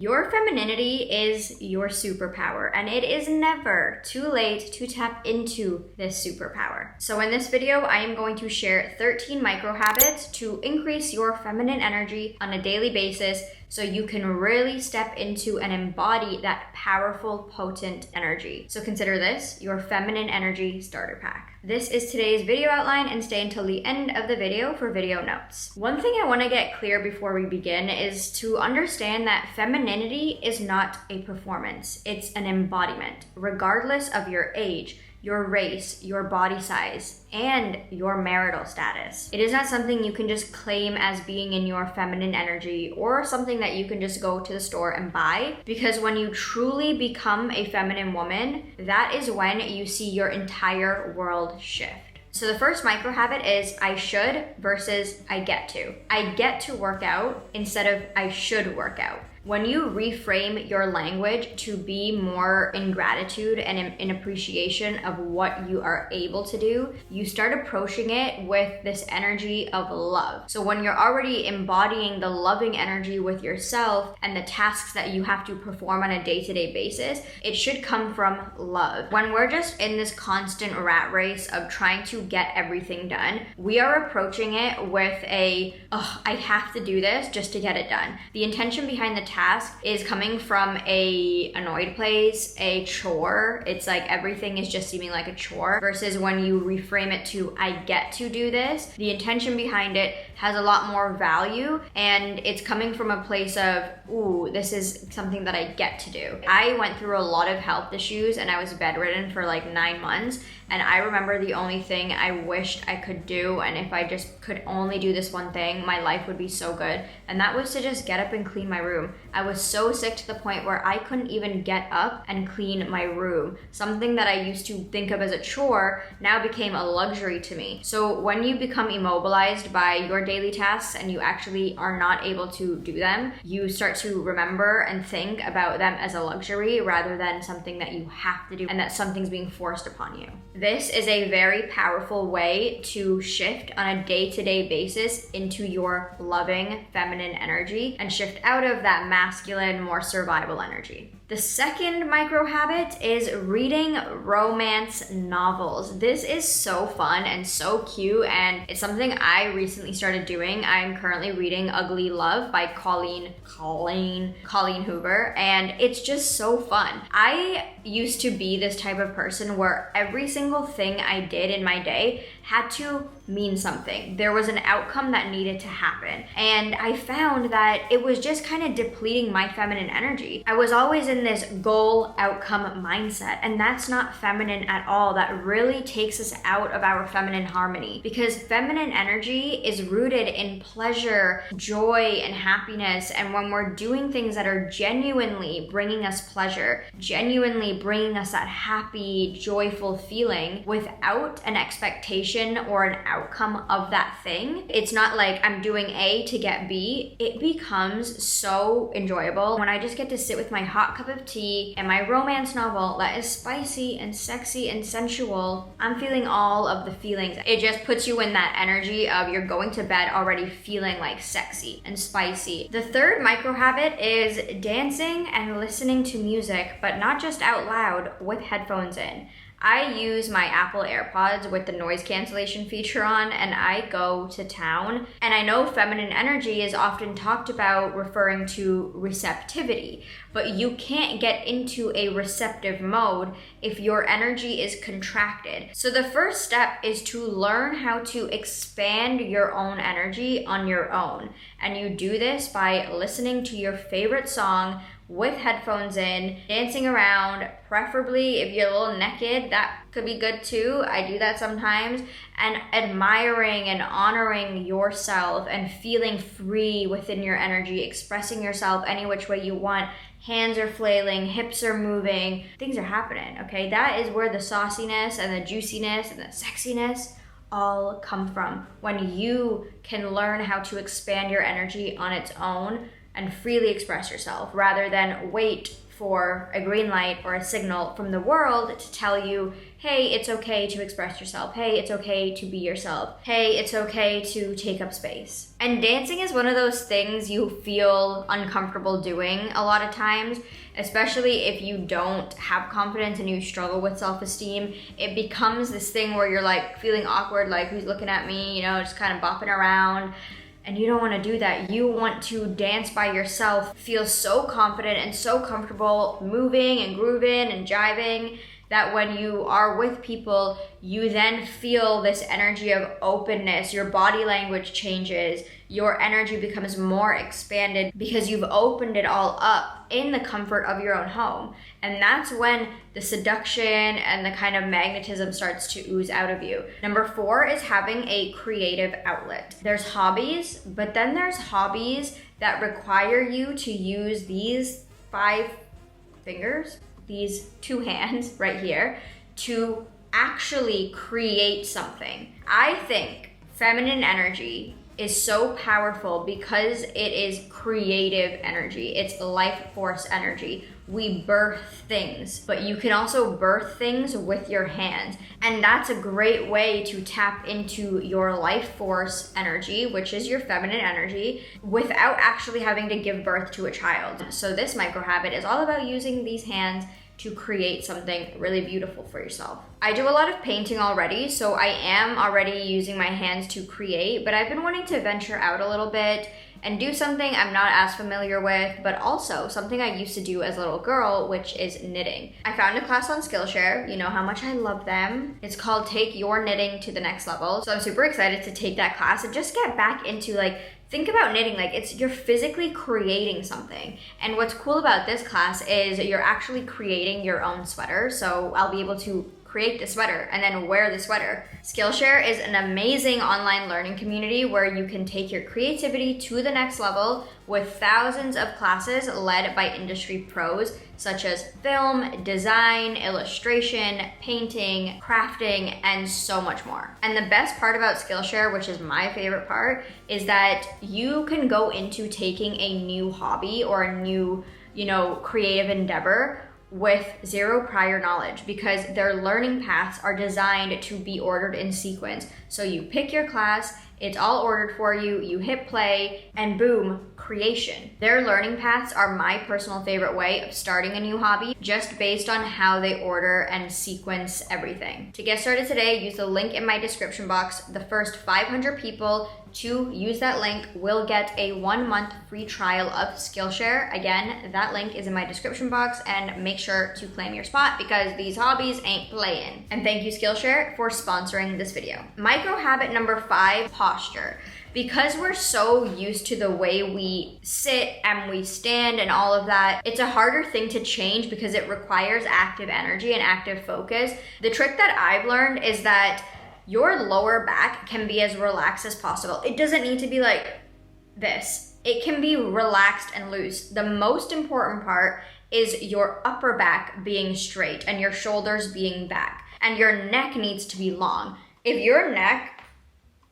Your femininity is your superpower, and it is never too late to tap into this superpower. So in this video, I am going to share 13 micro habits to increase your feminine energy on a daily basis so you can really step into and embody that powerful, potent energy. So consider this your feminine energy starter pack. This is today's video outline, and stay until the end of the video for video notes. One thing I want to get clear before we begin is to understand that femininity is not a performance, it's an embodiment, regardless of your age, your race, your body size, and your marital status. It is not something you can just claim as being in your feminine energy or something that you can just go to the store and buy, because when you truly become a feminine woman, that is when you see your entire world shift. So the first micro habit is I should versus I get to. I get to work out instead of I should work out. When you reframe your language to be more in gratitude and in appreciation of what you are able to do, you start approaching it with this energy of love. So when you're already embodying the loving energy with yourself and the tasks that you have to perform on a day-to-day basis, it should come from love. When we're just in this constant rat race of trying to get everything done, we are approaching it with I have to do this just to get it done. The intention behind the task is coming from a annoyed place, a chore. It's like everything is just seeming like a chore, versus when you reframe it to I get to do this, the intention behind it has a lot more value, and it's coming from a place of, ooh, this is something that I get to do. I went through a lot of health issues and I was bedridden for like 9 months. And I remember the only thing I wished I could do, and if I just could only do this one thing, my life would be so good. And that was to just get up and clean my room. I was so sick to the point where I couldn't even get up and clean my room. Something that I used to think of as a chore now became a luxury to me. So when you become immobilized by your daily tasks and you actually are not able to do them, you start to remember and think about them as a luxury rather than something that you have to do and that something's being forced upon you. This is a very powerful way to shift on a day-to-day basis into your loving feminine energy and shift out of that masculine, more survival energy. The second micro habit is reading romance novels. This is so fun and so cute, and it's something I recently started doing. I'm currently reading Ugly Love by Colleen Hoover, and it's just so fun. I used to be this type of person where every single thing I did in my day had to mean something. There was an outcome that needed to happen. And I found that it was just kind of depleting my feminine energy. I was always in this goal outcome mindset, and that's not feminine at all. That really takes us out of our feminine harmony, because feminine energy is rooted in pleasure, joy, and happiness. And when we're doing things that are genuinely bringing us pleasure, genuinely bringing us that happy, joyful feeling without an expectation or an outcome of that thing, it's not like I'm doing A to get B. It becomes so enjoyable when I just get to sit with my hot cup of tea and my romance novel that is spicy and sexy and sensual. I'm feeling all of the feelings. It just puts you in that energy of you're going to bed already feeling like sexy and spicy. The third micro habit is dancing and listening to music, but not just out loud, with headphones in. I use my Apple AirPods with the noise cancellation feature on, and I go to town. And I know feminine energy is often talked about referring to receptivity, but you can't get into a receptive mode if your energy is contracted. So the first step is to learn how to expand your own energy on your own. And you do this by listening to your favorite song with headphones in, dancing around, preferably if you're a little naked, that could be good too. I do that sometimes. And admiring and honoring yourself and feeling free within your energy, expressing yourself any which way you want. Hands are flailing, hips are moving, things are happening, okay? That is where the sauciness and the juiciness and the sexiness all come from. When you can learn how to expand your energy on its own and freely express yourself rather than wait for a green light or a signal from the world to tell you, hey, it's okay to express yourself. Hey, it's okay to be yourself. Hey, it's okay to take up space. And dancing is one of those things you feel uncomfortable doing a lot of times, especially if you don't have confidence and you struggle with self-esteem. It becomes this thing where you're like feeling awkward, like who's looking at me, you know, just kind of bopping around. And you don't want to do that. You want to dance by yourself, feel so confident and so comfortable moving and grooving and jiving that when you are with people, you then feel this energy of openness. Your body language changes. Your energy becomes more expanded because you've opened it all up in the comfort of your own home. And that's when the seduction and the kind of magnetism starts to ooze out of you. Number 4 is having a creative outlet. There's hobbies, but then there's hobbies that require you to use these 5 fingers, these 2 hands right here, to actually create something. I think feminine energy is so powerful because it is creative energy. It's life force energy. We birth things, but you can also birth things with your hands. And that's a great way to tap into your life force energy, which is your feminine energy, without actually having to give birth to a child. So this micro habit is all about using these hands to create something really beautiful for yourself. I do a lot of painting already, so I am already using my hands to create, but I've been wanting to venture out a little bit and do something I'm not as familiar with, but also something I used to do as a little girl, which is knitting. I found a class on Skillshare. You know how much I love them. It's called Take Your Knitting to the Next Level. So I'm super excited to take that class and just get back into think about knitting like you're physically creating something. And what's cool about this class is you're actually creating your own sweater. So I'll be able to create the sweater and then wear the sweater. Skillshare is an amazing online learning community where you can take your creativity to the next level with thousands of classes led by industry pros such as film, design, illustration, painting, crafting, and so much more. And the best part about Skillshare, which is my favorite part, is that you can go into taking a new hobby or a new, creative endeavor with zero prior knowledge because their learning paths are designed to be ordered in sequence. So you pick your class, it's all ordered for you, you hit play, and boom, creation. Their learning paths are my personal favorite way of starting a new hobby, just based on how they order and sequence everything. To get started today, use the link in my description box. The first 500 people to use that link will get a 1-month free trial of Skillshare. Again, that link is in my description box, and make sure to claim your spot because these hobbies ain't playing. And thank you, Skillshare, for sponsoring this video. Micro habit number 5, posture. Because we're so used to the way we sit and we stand and all of that, it's a harder thing to change because it requires active energy and active focus. The trick that I've learned is that your lower back can be as relaxed as possible. It doesn't need to be like this. It can be relaxed and loose. The most important part is your upper back being straight and your shoulders being back. And your neck needs to be long. If your neck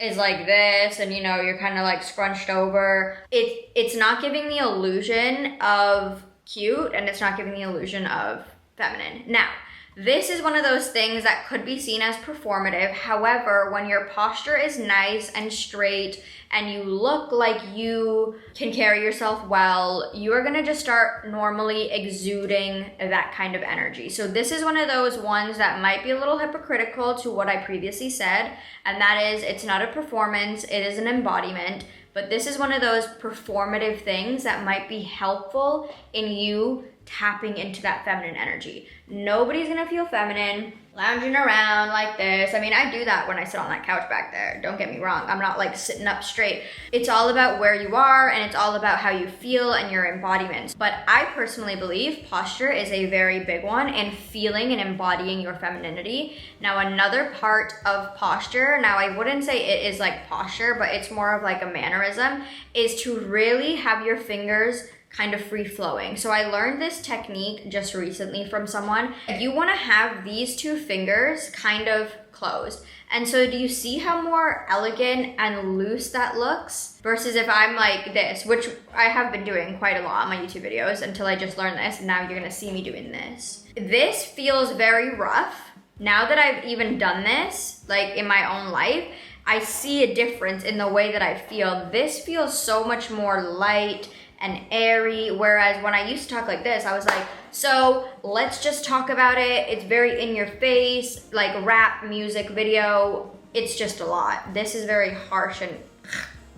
is like this and you're kind of like scrunched over, it's not giving the illusion of cute and it's not giving the illusion of feminine. Now, this is one of those things that could be seen as performative. However, when your posture is nice and straight and you look like you can carry yourself well, you are gonna just start normally exuding that kind of energy. So this is one of those ones that might be a little hypocritical to what I previously said, and that is it's not a performance, it is an embodiment. But this is one of those performative things that might be helpful in you tapping into that feminine energy. Nobody's gonna feel feminine lounging around like this. I mean, I do that when I sit on that couch back there. Don't get me wrong. I'm not like sitting up straight. It's all about where you are and it's all about how you feel and your embodiments. But I personally believe posture is a very big one in feeling and embodying your femininity. Now, another part of posture, now I wouldn't say it is like posture, but it's more of like a mannerism, is to really have your fingers kind of free flowing. So I learned this technique just recently from someone. You want to have these two fingers kind of closed. And so do you see how more elegant and loose that looks? Versus if I'm like this, which I have been doing quite a lot on my YouTube videos until I just learned this, and now you're gonna see me doing this. This feels very rough. Now that I've even done this, like in my own life, I see a difference in the way that I feel. This feels so much more light and airy, whereas when I used to talk like this, I was like, so let's just talk about it. It's very in your face, like rap music video. It's just a lot. This is very harsh, and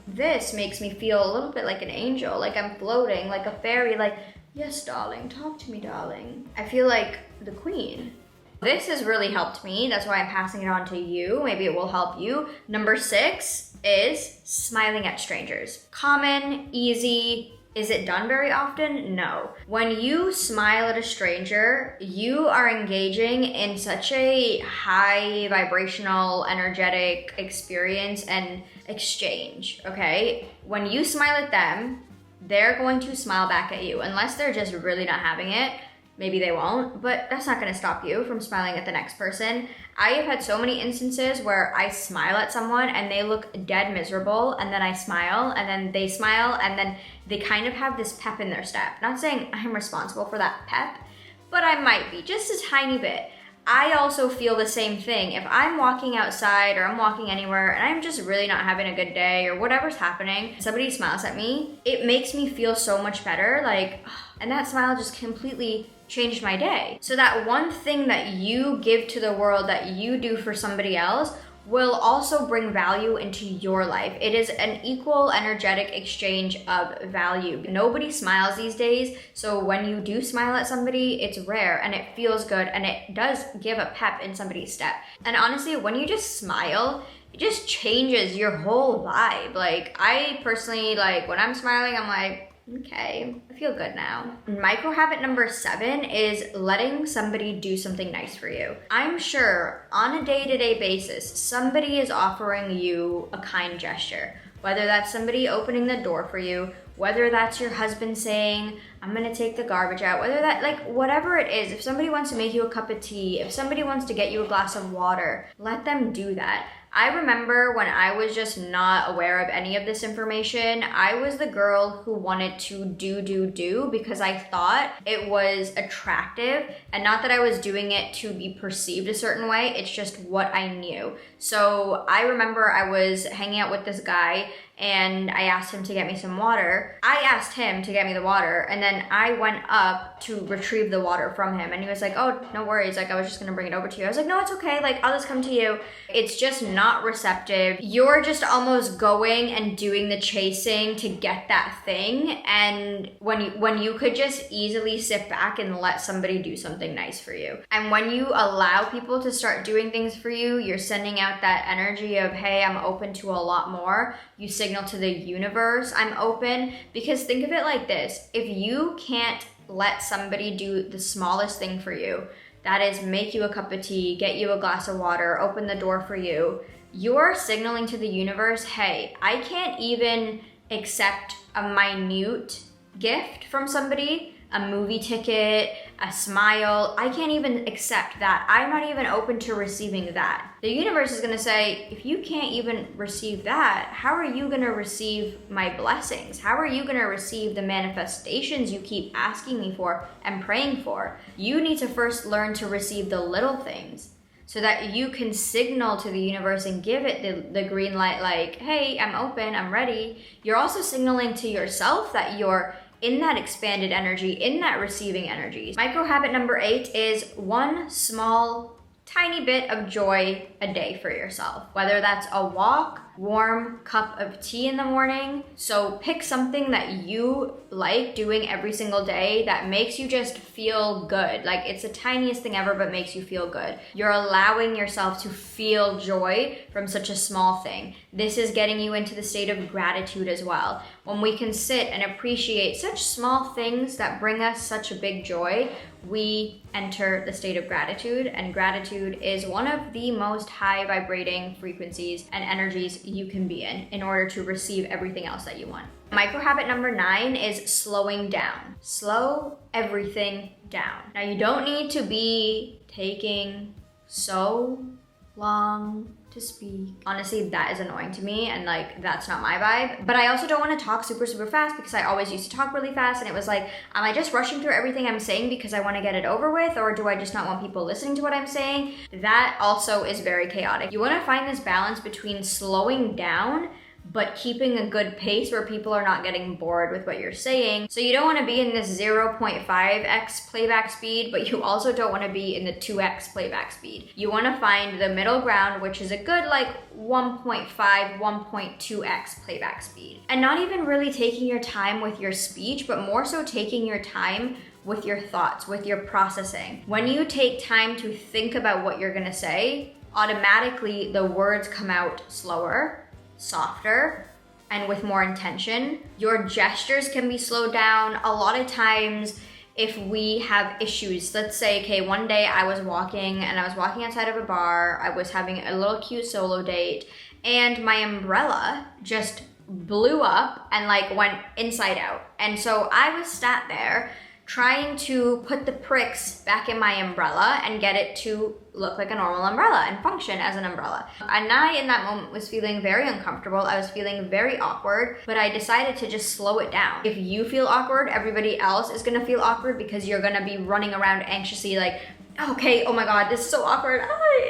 this makes me feel a little bit like an angel, like I'm floating, like a fairy, like, yes, darling, talk to me, darling. I feel like the queen. This has really helped me. That's why I'm passing it on to you. Maybe it will help you. Number 6 is smiling at strangers. Common, easy. Is it done very often? No. When you smile at a stranger, you are engaging in such a high vibrational, energetic experience and exchange, okay? When you smile at them, they're going to smile back at you. Unless they're just really not having it, maybe they won't, but that's not gonna stop you from smiling at the next person. I have had so many instances where I smile at someone and they look dead miserable, and then I smile, and then they smile, and then they kind of have this pep in their step. Not saying I'm responsible for that pep, but I might be, just a tiny bit. I also feel the same thing. If I'm walking outside or I'm walking anywhere and I'm just really not having a good day or whatever's happening, somebody smiles at me, it makes me feel so much better, like, and that smile just completely changed my day. So that one thing that you give to the world, that you do for somebody else, will also bring value into your life. It is an equal energetic exchange of value. Nobody smiles these days, so when you do smile at somebody, it's rare and it feels good and it does give a pep in somebody's step. And honestly, when you just smile, it just changes your whole vibe. Like, I personally, like, when I'm smiling, I'm like, okay, I feel good now. Micro habit number 7 is letting somebody do something nice for you. I'm sure on a day-to-day basis, somebody is offering you a kind gesture. Whether that's somebody opening the door for you, whether that's your husband saying, I'm gonna take the garbage out, whether that, like, whatever it is, if somebody wants to make you a cup of tea, if somebody wants to get you a glass of water, let them do that. I remember when I was just not aware of any of this information, I was the girl who wanted to do because I thought it was attractive, and not that I was doing it to be perceived a certain way, it's just what I knew. So I remember I was hanging out with this guy and I asked him to get me some water. I asked him to get me the water, and then I went up to retrieve the water from him, and he was like, oh, no worries, like, I was just gonna bring it over to you. I was like, no, it's okay, like, I'll just come to you. It's just not receptive. You're just almost going and doing the chasing to get that thing, and when you could just easily sit back and let somebody do something nice for you. And when you allow people to start doing things for you, you're sending out that energy of, hey, I'm open to a lot more. You signal to the universe, I'm open. Because think of it like this, if you can't let somebody do the smallest thing for you, that is make you a cup of tea, get you a glass of water, open the door for you, you're signaling to the universe, hey, I can't even accept a minute gift from somebody, a movie ticket, a smile. I can't even accept that. I'm not even open to receiving that. The universe is gonna say, if you can't even receive that, how are you gonna receive my blessings? How are you gonna receive the manifestations you keep asking me for and praying for? You need to first learn to receive the little things so that you can signal to the universe and give it the green light, like, hey, I'm open, I'm ready. You're also signaling to yourself that you're in that expanded energy, in that receiving energy. Micro habit number 8 is one small, tiny bit of joy a day for yourself. Whether that's a walk, warm cup of tea in the morning. So pick something that you like doing every single day that makes you just feel good. Like, it's the tiniest thing ever, but makes you feel good. You're allowing yourself to feel joy from such a small thing. This is getting you into the state of gratitude as well. When we can sit and appreciate such small things that bring us such a big joy, we enter the state of gratitude, and gratitude is one of the most high vibrating frequencies and energies you can be in order to receive everything else that you want. Micro habit number 9 is slowing down. Slow everything down. Now, you don't need to be taking so long to speak. Honestly, that is annoying to me, and like, that's not my vibe. But I also don't want to talk super fast, because I always used to talk really fast, and it was like, am I just rushing through everything I'm saying because I want to get it over with, or do I just not want people listening to what I'm saying? That also is very chaotic. You want to find this balance between slowing down but keeping a good pace where people are not getting bored with what you're saying. So you don't want to be in this 0.5x playback speed, but you also don't want to be in the 2x playback speed. You want to find the middle ground, which is a good like 1.5, 1.2x playback speed. And not even really taking your time with your speech, but more so taking your time with your thoughts, with your processing. When you take time to think about what you're gonna say, automatically the words come out slower, softer, and with more intention. Your gestures can be slowed down. A lot of times, if we have issues, let's say, okay, one day I was walking outside of a bar, I was having a little cute solo date, and my umbrella just blew up and like went inside out. And so I was sat there trying to put the pricks back in my umbrella and get it to look like a normal umbrella and function as an umbrella. And I, in that moment, was feeling very uncomfortable. I was feeling very awkward, but I decided to just slow it down. If you feel awkward, everybody else is gonna feel awkward, because you're gonna be running around anxiously like, okay, oh my God, this is so awkward.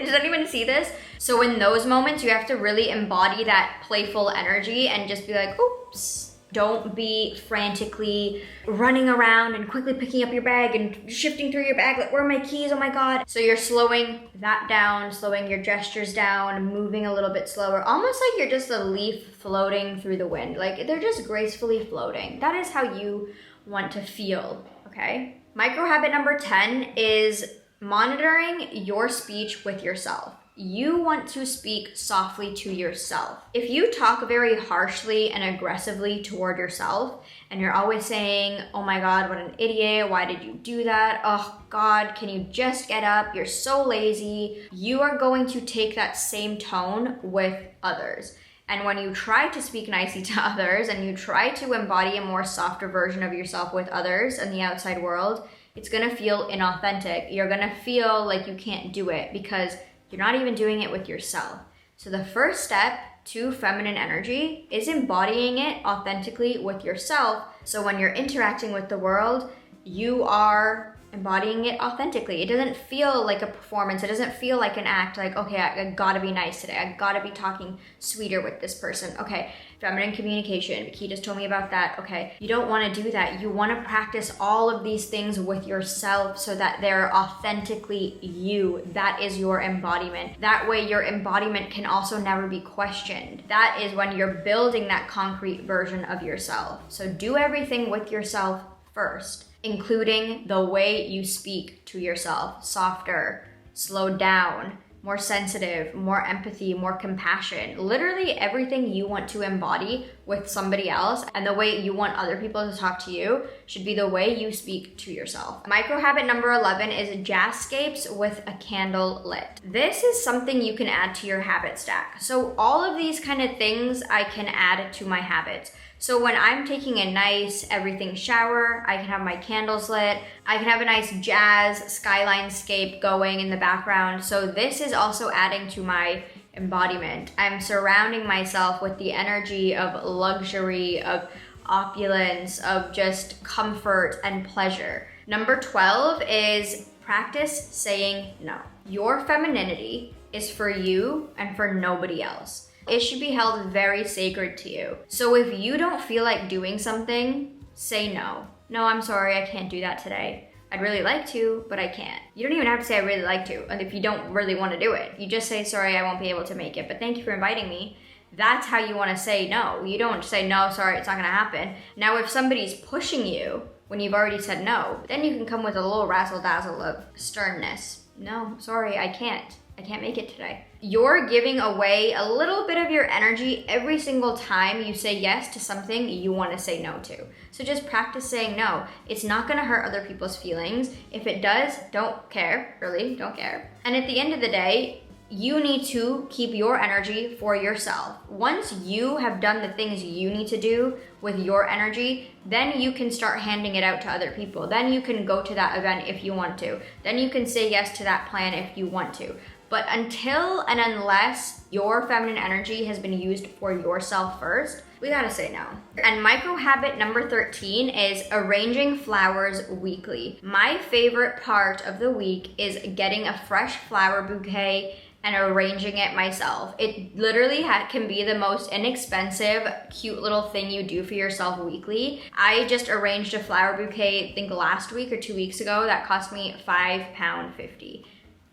Does anyone see this? So in those moments, you have to really embody that playful energy and just be like, oops. Don't be frantically running around and quickly picking up your bag and shifting through your bag like, where are my keys? Oh my God. So you're slowing that down, slowing your gestures down, moving a little bit slower, almost like you're just a leaf floating through the wind. Like, they're just gracefully floating. That is how you want to feel, okay? Micro habit number 10 is monitoring your speech with yourself. You want to speak softly to yourself. If you talk very harshly and aggressively toward yourself, and you're always saying, oh my God, what an idiot, why did you do that? Oh God, can you just get up? You're so lazy. You are going to take that same tone with others. And when you try to speak nicely to others, and you try to embody a more softer version of yourself with others in the outside world, it's gonna feel inauthentic. You're gonna feel like you can't do it, because you're not even doing it with yourself. So the first step to feminine energy is embodying it authentically with yourself. So when you're interacting with the world, you are embodying it authentically. It doesn't feel like a performance. It doesn't feel like an act, like, okay, I gotta be nice today. I gotta be talking sweeter with this person. Okay, feminine communication. Vicky just told me about that. Okay, you don't wanna do that. You wanna practice all of these things with yourself so that they're authentically you. That is your embodiment. That way your embodiment can also never be questioned. That is when you're building that concrete version of yourself. So do everything with yourself first, including the way you speak to yourself. Softer, slowed down, more sensitive, more empathy, more compassion. Literally everything you want to embody with somebody else, and the way you want other people to talk to you should be the way you speak to yourself. Micro habit number 11 is jazzscapes with a candle lit. This is something you can add to your habit stack. So all of these kind of things I can add to my habits. So when I'm taking a nice everything shower, I can have my candles lit. I can have a nice jazz skyline-scape going in the background. So this is also adding to my embodiment. I'm surrounding myself with the energy of luxury, of opulence, of just comfort and pleasure. Number 12 is practice saying no. Your femininity is for you and for nobody else. It should be held very sacred to you. So if you don't feel like doing something, say no. No, I'm sorry, I can't do that today. I'd really like to, but I can't. You don't even have to say I really like to, and if you don't really want to do it. You just say, sorry, I won't be able to make it, but thank you for inviting me. That's how you want to say no. You don't say, no, sorry, it's not gonna happen. Now, if somebody's pushing you when you've already said no, then you can come with a little razzle-dazzle of sternness. No, sorry, I can't make it today. You're giving away a little bit of your energy every single time you say yes to something you want to say no to. So just practice saying no. It's not going to hurt other people's feelings. If it does, don't care, really, don't care. And at the end of the day, you need to keep your energy for yourself. Once you have done the things you need to do with your energy, then you can start handing it out to other people. Then you can go to that event if you want to. Then you can say yes to that plan if you want to. But until and unless your feminine energy has been used for yourself first, we gotta say no. And micro habit number 13 is arranging flowers weekly. My favorite part of the week is getting a fresh flower bouquet and arranging it myself. It literally can be the most inexpensive, cute little thing you do for yourself weekly. I just arranged a flower bouquet, I think last week or 2 weeks ago, that cost me £5.50.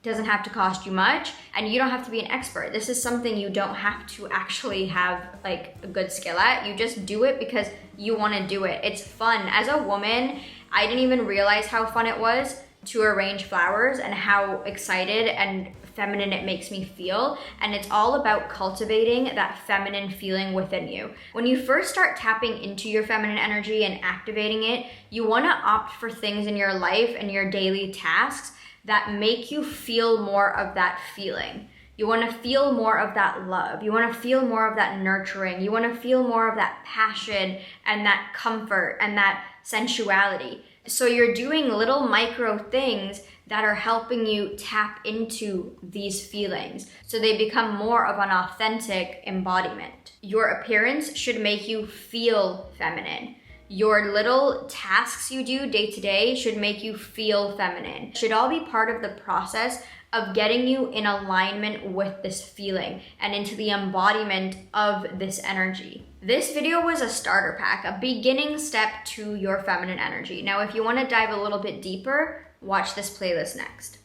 Doesn't have to cost you much, and you don't have to be an expert. This is something you don't have to actually have like a good skill at. You just do it because you want to do it. It's fun. As a woman, I didn't even realize how fun it was to arrange flowers and how excited and feminine it makes me feel. And it's all about cultivating that feminine feeling within you. When you first start tapping into your feminine energy and activating it, you want to opt for things in your life and your daily tasks that make you feel more of that feeling. You want to feel more of that love. You want to feel more of that nurturing. You want to feel more of that passion and that comfort and that sensuality. So you're doing little micro things that are helping you tap into these feelings so they become more of an authentic embodiment. Your appearance should make you feel feminine. Your little tasks you do day to day should make you feel feminine. It should all be part of the process of getting you in alignment with this feeling and into the embodiment of this energy. This video was a starter pack, a beginning step to your feminine energy. Now, if you want to dive a little bit deeper, watch this playlist next.